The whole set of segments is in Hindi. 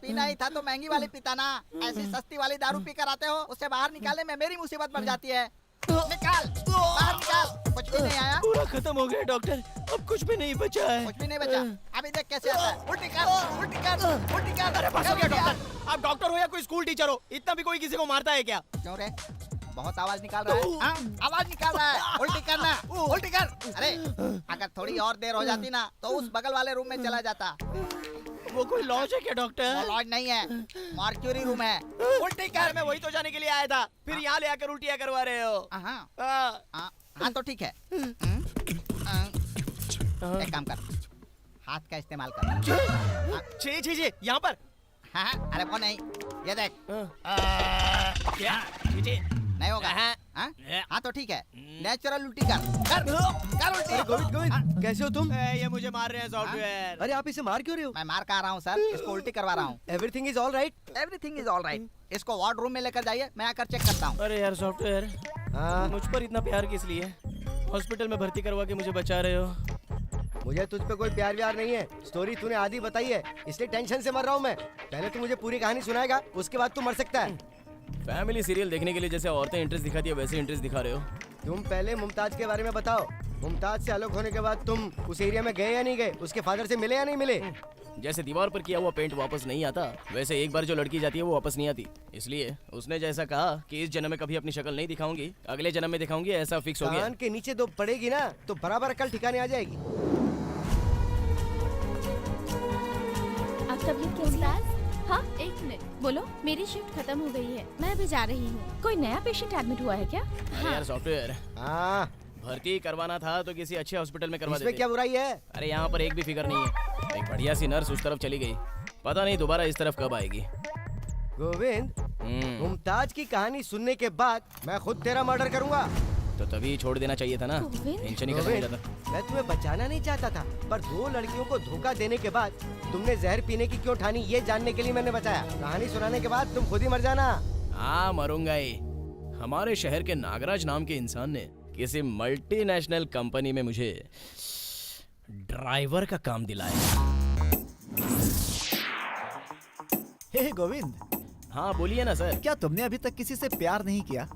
पीना ही था तो महंगी वाली पीता ना। ऐसी सस्ती वाली दारू पी कर आते हो, उससे बाहर निकालने में मेरी मुसीबत बढ़ जाती है। निकाल, बाहर निकाल। कुछ भी नहीं आया? पूरा खत्म हो गया डॉक्टर, अब कुछ भी नहीं बचा है। कुछ भी नहीं बचा? अभी देख कैसे आता है। उल्टी कर, उल्टी कर, उल्टी कर। अरे बस हो गया डॉक्टर, आप डॉक्टर हो या कोई स्कूल टीचर हो, इतना भी कोई किसी को मारता है क्या? क्यों रे, बहुत आवाज निकाल रहा है? हाँ, आवाज निकाल रहा है। उल्टी करना, उल्टी कर। अरे अगर थोड़ी और देर हो जाती ना तो उस बगल वाले रूम में चला जाता। वो कोई लॉज है क्या डॉक्टर? वो लॉज नहीं है, मॉर्च्यूरी रूम है। उल्टी कर। मैं वही तो जाने के लिए आया था, फिर यहाँ ले आकर उल्टियाँ करवा रहे हो। हाँ तो ठीक है। एक काम कर, हाथ का इस्तेमाल कर। छी छी छी, यहाँ पर। हाँ, अरे वो नहीं, ये देख। क्या? छी छी। नहीं होगा। हाँ तो ठीक है, नेचुरल उल्टी कर उल्टी। गोविंद कैसे हो तुम? ये मुझे मार रहे हैं सॉफ्टवेयर। अरे आप इसे मार क्यों रहे हो? मैं मार कहा रहा हूँ सर, इसको उल्टी करवा रहा हूँ। Everything is all right? Everything is all right. इसको वार्ड रूम में लेकर जाइए, मैं आकर चेक करता हूँ। अरे यार सॉफ्टवेयर, हाँ मुझ पर इतना प्यार किस लिए? हॉस्पिटल में भर्ती करवा के मुझे बचा रहे हो। मुझे तुझ पे कोई प्यार व्यार नहीं है, स्टोरी तूने आधी बताई है इसलिए टेंशन से मर रहा हूँ मैं। पहले तू मुझे पूरी कहानी सुनाएगा, उसके बाद तू मर सकता है। फैमिली सीरियल देखने के लिए जैसे औरतें इंटरेस्ट दिखाती है वैसे इंटरेस्ट दिखा रहे हो। तुम पहले मुमताज के बारे में बताओ। मुमताज से अलग होने के बाद तुम उस एरिया में गए या नहीं गए, उसके फादर से मिले या नहीं मिले? जैसे दीवार पर किया हुआ पेंट वापस नहीं आता, वैसे एक बार जो लड़की जाती है वो वापस नहीं आती। इसलिए उसने जैसा कहा कि इस जन्म में कभी अपनी शक्ल नहीं दिखाऊंगी, अगले जन्म में दिखाऊंगी, ऐसा फिक्स हो गया। कान के नीचे दो पड़ेगी ना तो बराबर अकल ठिकाने आ जाएगी। आप तबीयत कैसी है? हाँ एक मिनट, बोलो। मेरी शिफ्ट खत्म हो गई है, मैं अभी जा रही हूँ। कोई नया पेशेंट एडमिट हुआ है क्या? अरे यार सॉफ्टवेयर, हाँ भर्ती करवाना था तो किसी अच्छे हॉस्पिटल में करवा इसमें देते। क्या बुराई है? अरे यहाँ पर एक भी फिगर नहीं है। एक बढ़िया सी नर्स उस तरफ चली गई, पता नहीं दोबारा इस तरफ कब आएगी। गोविंद, मुमताज की कहानी सुनने के बाद मैं खुद तेरा मर्डर करूंगा। तो तभी छोड़ देना चाहिए था ना, गोविंद? टेंशन ही खत्म हो जाता। मैं तुम्हें बचाना नहीं चाहता था, पर दो लड़कियों को धोखा देने के बाद तुमने जहर पीने की क्यों ठानी, ये जानने के लिए मैंने बचाया। कहानी सुनाने के बाद तुम खुद ही मर जाना। हाँ मरूंगा ही। हमारे शहर के नागराज नाम के इंसान ने किसी मल्टीनेशनल कंपनी में मुझे ड्राइवर का काम दिलाया। हे गोविंद, हाँ बोलिए ना सर। क्या तुमने अभी तक किसी से प्यार नहीं किया?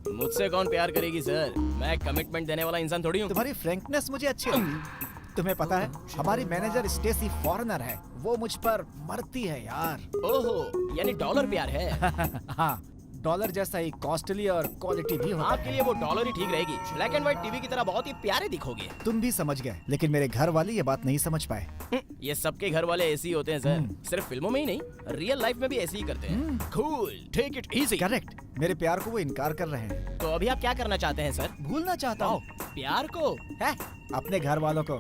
मुझसे कौन प्यार करेगी सर, मैं कमिटमेंट देने वाला इंसान थोड़ी हूँ। तुम्हारी फ्रैंकनेस मुझे अच्छी लगी। तुम्हें पता है हमारी मैनेजर स्टेसी फॉरेनर है, वो मुझ पर मरती है यार। ओहो, यानी डॉलर प्यार है। हाँ, डॉलर जैसा ही कॉस्टली और क्वालिटी भी होता आपके लिए वो डॉलर ही ठीक रहेगी। ब्लैक एंड व्हाइट टीवी की तरह बहुत ही प्यारे दिखोगे। तुम भी समझ गए, लेकिन मेरे घर वाले ये बात नहीं समझ पाए। ये सबके घर वाले ऐसे ही होते हैं सर, सिर्फ फिल्मों में ही नहीं, रियल लाइफ में भी ऐसे ही करते हैं। Cool, take it easy. Correct, मेरे प्यार को वो इनकार कर रहे हैं। तो अभी आप क्या करना चाहते हैं सर? भूलना चाहता हूँ प्यार को? है अपने घर वालों को।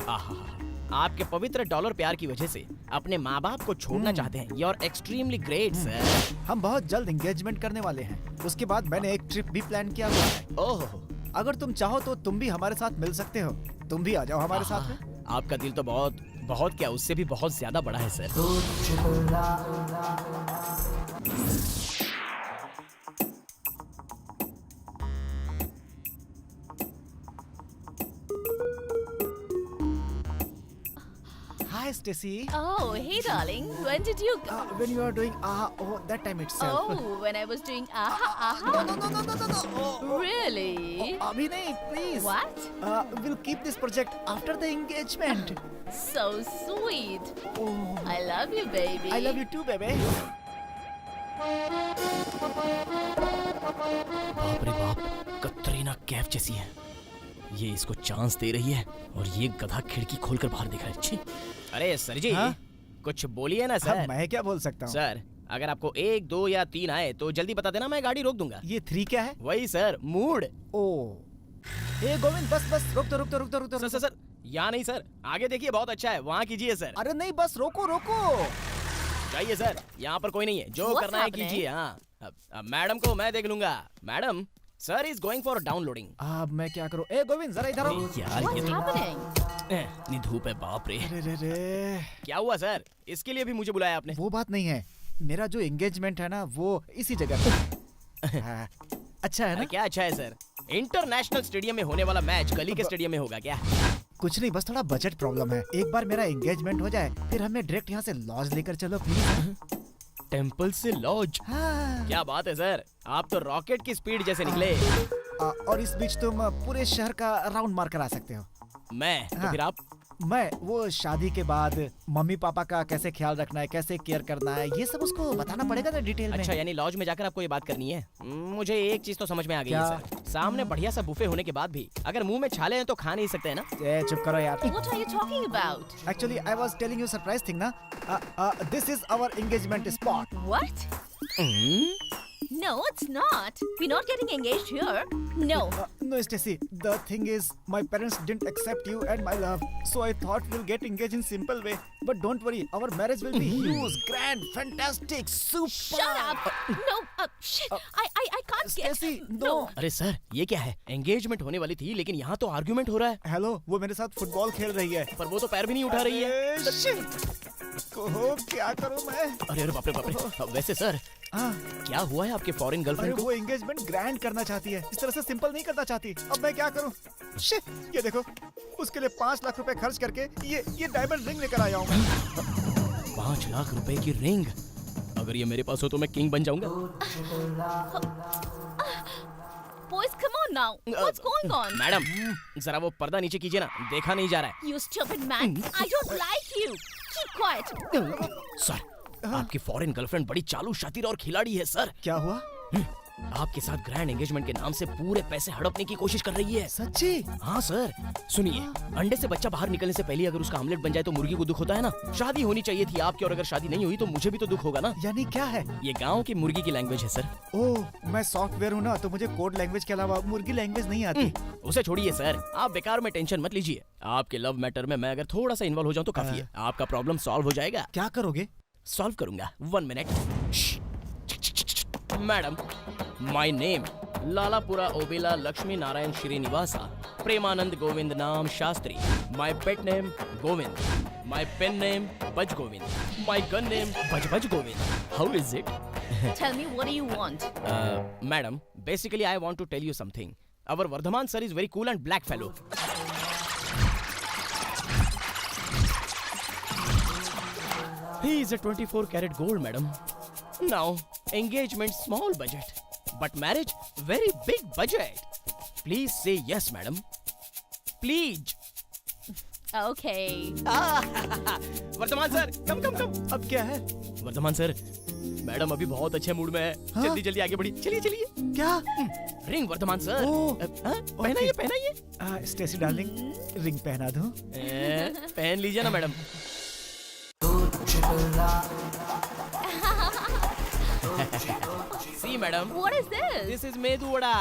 आपके पवित्र डॉलर प्यार की वजह से अपने माँ बाप को छोड़ना चाहते हैं। You are extremely great sir. हम बहुत जल्द एंगेजमेंट करने वाले हैं, उसके बाद मैंने एक ट्रिप भी प्लान किया हुआ है। ओहो, अगर तुम चाहो तो तुम भी हमारे साथ मिल सकते हो। तुम भी आ जाओ हमारे साथ में। आपका दिल तो बहुत बहुत क्या, उससे भी बहुत ज्यादा बड़ा है sir. Hi Stacy. Oh, hey darling, when did you go? When you are doing that time itself. Oh, when I was doing aha. No. Really? अभी नहीं, please. What? We'll keep this project after the engagement. So sweet. Oh, I love you, baby. I love you too, baby. बाप रे बाप, कतरीना कैफ जैसी है। ये इसको चांस दे रही है और ये गधा खिड़की खोलकर बाहर दिख रहा है। छी। अरे सर जी, हाँ? कुछ बोलिए ना सर। मैं क्या बोल सकता हूँ? सर, अगर आपको 1, 2 या 3 आए तो जल्दी बता देना, मैं गाड़ी रोक दूंगा। ये 3 क्या है? वही सर, मूड। ए गोविंद, बस रोक दो। सर, यहाँ नहीं सर, आगे देखिए, बहुत अच्छा है, वहाँ कीजिए सर। अरे नहीं, बस रोको। चाहिए सर, यहाँ पर कोई नहीं है, जो What's करना है happening? कीजिए। हाँ, अब मैडम को मैं देख लूंगा। Madam, sir is going for downloading. अब मैं क्या करूँ? ए गोविंद, जरा इधर आओ। यार ये What's तो happening? इतनी धूप है, बाप रे। रे। क्या हुआ सर, इसके लिए भी मुझे बुलाया आपने? वो बात नहीं है, मेरा जो एंगेजमेंट है ना वो इसी जगह पे। हाँ, अच्छा है ना? अरे क्या अच्छा है सर, इंटरनेशनल स्टेडियम में होने वाला मैच गली के स्टेडियम में होगा क्या? कुछ नहीं, बस थोड़ा बजट प्रॉब्लम है। एक बार मेरा एंगेजमेंट हो जाए फिर हमें डायरेक्ट यहाँ से लॉज लेकर चलो प्लीज। टेंपल से लॉज। हाँ। क्या बात है सर, आप तो रॉकेट की स्पीड जैसे निकले। और इस बीच तुम पूरे शहर का राउंड मार कर आ सकते हो। मैं तो हाँ। फिर आप? मैं वो शादी के बाद मम्मी पापा का कैसे ख्याल रखना है, कैसे केयर करना है, ये सब उसको बताना पड़ेगा ना डिटेल में। अच्छा, यानी लॉज में जाकर आपको ये बात करनी है। मुझे एक चीज तो समझ में आ गई है क्या? सर, सामने बढ़िया सा बुफे होने के बाद भी अगर मुंह में छाले हैं तो खा नहीं सकते हैं ना। ए, चुप करो यार। What are you talking about? Actually I was telling you surprise thing ना। This is our engagement spot. What? No, it's not. We're not getting engaged here. No. No, Stacy. The thing is, my parents didn't accept you and my love, so I thought we'll get engaged in simple way. But don't worry, our marriage will be huge, grand, fantastic, super. Shut up. No. Shit. I can't get. Stacy, No. अरे सर, ये क्या है? एंगेजमेंट होने वाली थी लेकिन यहाँ तो आर्ग्यूमेंट हो रहा है। हेलो, वो मेरे साथ फुटबॉल खेल रही है। पर वो तो पैर भी नहीं उठा रही है। अरे, shit. कहो क्या करूं मैं? अरे बाप रे बाप रे। वैसे सर, हाँ, क्या हुआ है आपके फॉरेन अरे गर्लफ्रेंड को? वो एंगेजमेंट ग्रैंड करना चाहती है, इस तरह से सिंपल नहीं करना चाहती। अब मैं क्या करूं? शिट, ये देखो, उसके लिए 5 लाख रुपए खर्च करके ये डायमंड रिंग लेकर आया हूं मैं। 5 लाख रुपए की रिंग? अगर ये मेरे पास हो तो मैं किंग बन जाऊंगा। Boys, come on now. What's going on? Madam, जरा वो पर्दा नीचे कीजिए ना, देखा नहीं जा रहा You stupid man. I don't like you. Keep quiet. है। सर, आपकी फॉरेन गर्लफ्रेंड बड़ी चालू, शातिर और खिलाड़ी है सर। क्या हुआ? आपके साथ ग्रैंड एंगेजमेंट के नाम से पूरे पैसे हड़पने की कोशिश कर रही है। सच्ची? हाँ सर, सुनिए, अंडे से बच्चा बाहर निकलने से पहले अगर उसका ऑमलेट बन जाए तो मुर्गी को दुख होता है ना। शादी होनी चाहिए थी आपकी, और अगर शादी नहीं हुई तो मुझे भी तो दुख होगा ना। यानी क्या है? ये गांव की मुर्गी की लैंग्वेज है सर। ओह, मैं सॉफ्टवेयर हूँ ना, तो मुझे कोड लैंग्वेज के अलावा मुर्गी लैंग्वेज नहीं आती। उसे छोड़िए सर, आप बेकार में टेंशन मत लीजिए। आपके लव मैटर में मैं अगर थोड़ा सा इन्वॉल्व हो जाऊं तो काफी है, आपका प्रॉब्लम सॉल्व हो जाएगा। क्या करोगे? सॉल्व करूंगा, 1 minute. Madam, my name Lalapura Obela Lakshmi Narayan Srinivasa Premanand Govind नाम Shastri. My pet name Govind, my pen name buzz Govind, my gun name buzz buzz Govind. How is it? Tell me, what do you want? Madam, basically I want to tell you something. Our Vardhaman sir is very cool and black fellow. He is a 24 karat gold, madam. Now, engagement small budget, but marriage very big budget. Please say yes, madam. Please. Okay. Vardhaman sir, come. अब क्या है? वर्धमान सर, मैडम अभी बहुत अच्छे मूड में है। हाँ? जल्दी जल्दी आगे बढ़िए, चलिए। क्या? Ring Vardhaman sir. ओह, पहनाइए। स्टेसी डार्लिंग, रिंग पहना दूं? पहन लीजिए ना madam. See madam, What is this? this is medu vada.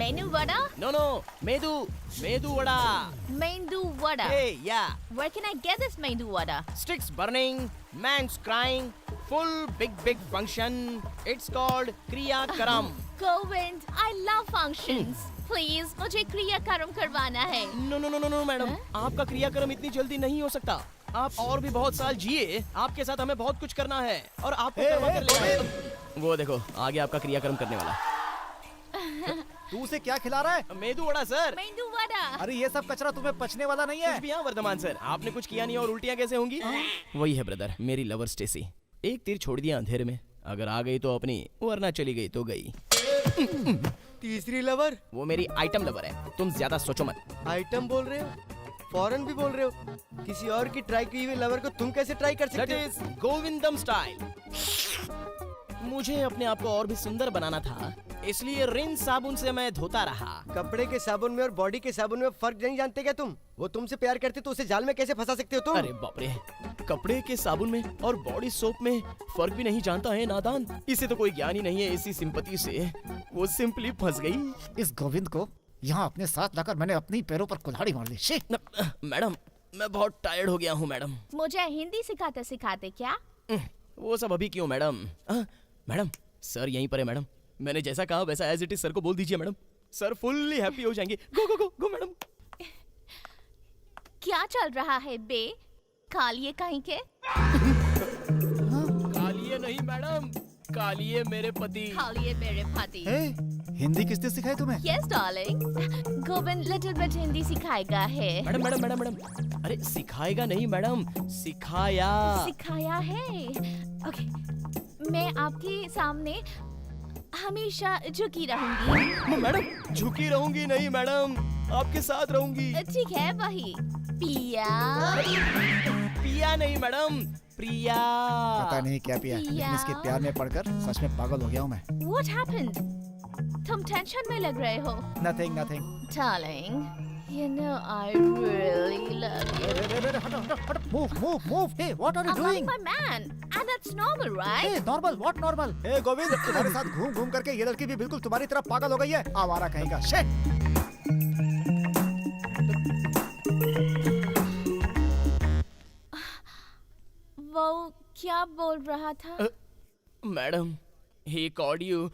Menu vada? No, medu vada. Mendu vada. Hey, yeah. Where can I get this mendu vada? Sticks burning, man's crying, full big function. It's called Kriya Karam. Govind, I love functions. Please, मुझे क्रिया कर्म करवाना है. No, मैडम, आपका क्रियाक्रम इतनी जल्दी नहीं हो सकता। आप और भी बहुत साल जिए, आपके साथ हमें बहुत कुछ करना है और आपको करवा कर ले आए। वो देखो, आगे आपका क्रियाक्रम करने वाला। तू उसे क्या खिला रहा है? Medu vada sir. Mendu vada. अरे ये सब कचरा तुम्हें पचने वाला नहीं है। कुछ भी हाँ वर्धमान सर, आपने कुछ किया नहीं और उल्टियाँ कैसे होंगी? वही है ब्रदर, मेरी लवर स्टेसी। एक तीर छोड़ दिया अंधेरे में, अगर आ गई तो अपनी, वरना चली गई तो गई। तीसरी लवर? वो मेरी आइटम लवर है, तुम ज्यादा सोचो मत। आइटम बोल रहे हो? फॉरेन भी बोल रहे हो? किसी और की ट्राई की हुई लवर को तुम कैसे ट्राई कर That सकते हो? is Govindam style. मुझे अपने आप को और भी सुंदर बनाना था, इसलिए रिन साबुन से मैं धोता रहा। कपड़े के साबुन में और बॉडी के साबुन में फर्क नहीं जानते क्या तुम? वो तुमसे प्यार करते तो उसे जाल में कैसे फंसा सकते हो तुम? अरे बाप रे, कपड़े के साबुन में और बॉडी सोप में फर्क भी नहीं जानता है नादान। इसे तो कोई ज्ञान ही नहीं है, इसी सिंपैथी से वो सिंपली फंस गई। इस गोविंद को यहाँ अपने साथ लाकर मैंने अपनी पैरों पर कुल्हाड़ी मार दी। शी! मैडम, मैं बहुत टायर्ड हो गया हूँ मैडम। मुझे हिंदी सिखाते क्या? वो सब अभी क्यों मैडम? मैडम, सर यहीं पर है मैडम। मैंने जैसा कहा वैसा एज इट इज सर को बोल दीजिए मैडम। सर फुल्ली हैप्पी हो जाएंगे। गो मैडम। क्या चल रहा है बे? कालिए कहीं के? कालिए नहीं मैडम, कालिए मेरे पति। कालिए मेरे पति। हे, हिंदी किसने सिखाई तुम्हें? Yes, darling. Govind little bit Hindi सिखाएगा है. मैडम मैडम मैडम मैडम, अरे सिखाएगा नहीं मैडम, सिखाया। सिखाया है. ओके. मैं आपके सामने हमेशा झुकी रहूंगी. मैडम झुकी रहूंगी नहीं मैडम, आपके साथ रहूंगी। ठीक है, वही पिया. पिया नहीं मैडम, प्रिया। पता नहीं क्या पिया, लेकिन इसके प्यार में पड़कर सच में पागल हो गया हूँ मैं। What happened? तुम टेंशन में लग रहे हो. Nothing, nothing. Darling, you know I really love you. Move, move, move. Hey, what are you I'm doing? my man, and that's normal, right? Hey, normal, what normal? Hey, Govind, तुम्हारे साथ घूम घूम करके ये लड़की भी बिल्कुल तुम्हारी तरह पागल हो गई है। आवारा कहीं का। Shit! वो क्या बोल रहा था? मैडम, he called you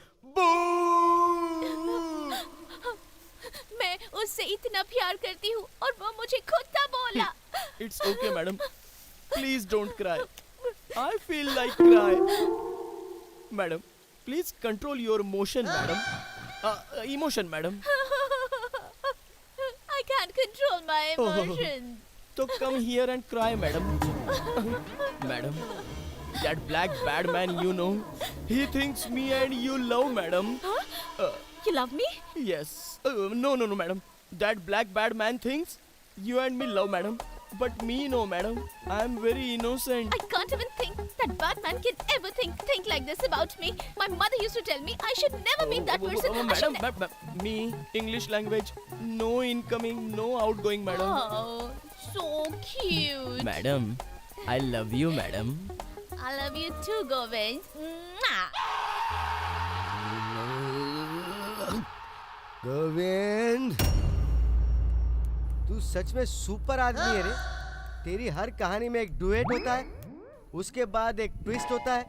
मैं उससे इतना प्यार करती हूँ और वो मुझे कुत्ता बोला. It's okay madam, please don't cry. I feel like cry. Madam, please control your emotion madam. Emotion madam. I can't control my emotions. तो come here and cry madam. Madam, that black bad man you know, he thinks me and you love madam. You love me? Yes. No madam. That black bad man thinks you and me love madam. But me no madam. I am very innocent. I can't even think that Batman can ever think like this about me. My mother used to tell me I should never meet that person. I should Madam, me, English language, no incoming, no outgoing madam. Oh, so cute. Madam, I love you madam. I love you too, Govind. Mwah. Govind, तू सच में सुपर आदमी है रे। तेरी हर कहानी में एक डुएट होता है, उसके बाद एक ट्विस्ट होता है,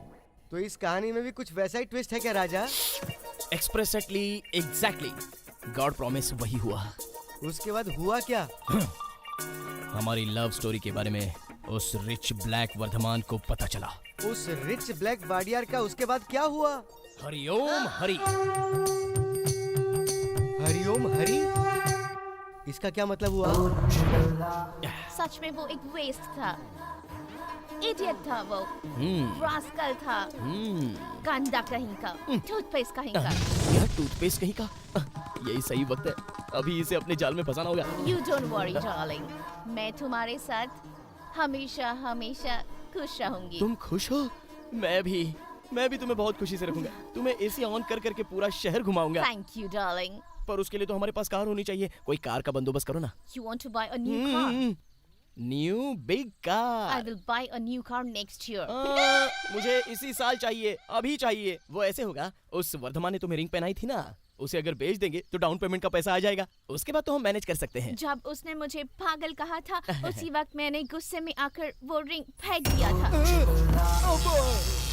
तो इस कहानी में भी कुछ वैसा ही ट्विस्ट है क्या राजा? Expressly, exactly. God promise वही हुआ. उसके बाद हुआ क्या? हमारी लव स्टोरी के बारे में उस रिच ब्लैक वर्धमान को पता चला. उस रिच ब्लैक वाडियार का उसके बाद क्या हुआ? हरिओम हरि. हरिओम हरि? इसका क्या मतलब हुआ? सच में वो एक वेस्ट था, इडियट था वो, रास्कल था, गंदा कहीं का, टूथपेस्ट कहीं का. यह टूथपेस्ट कहीं का. यही सही वक्त है, अभी इसे अपने जाल में फंसाना होगा. You don't worry, darling. मैं तुम्हारे साथ हमेशा हमेशा खुश रहूंगी. तुम खुश हो? मैं भी तुम्हें बहुत खुशी से रखूंगा. तुम्हें एसी ऑन कर करके पूरा शहर घुमाऊंगा. Thank you, darling. पर उसके लिए तो हमारे पास कार होनी चाहिए. कोई कार का बंदोबस्त करो ना. You want to buy a new car? New big car. I will buy a new car next year. मुझे इसी साल चाहिए, अभी चाहिए. वो ऐसे होगा, उस वर्धमान ने तुम्हें रिंग पहनाई थी ना, उसे अगर बेच देंगे तो डाउन पेमेंट का पैसा आ जाएगा. उसके बाद तो हम मैनेज कर सकते हैं. जब उसने मुझे पागल कहा था, उसी वक्त मैंने गुस्से में आकर वो रिंग फेंक दिया था.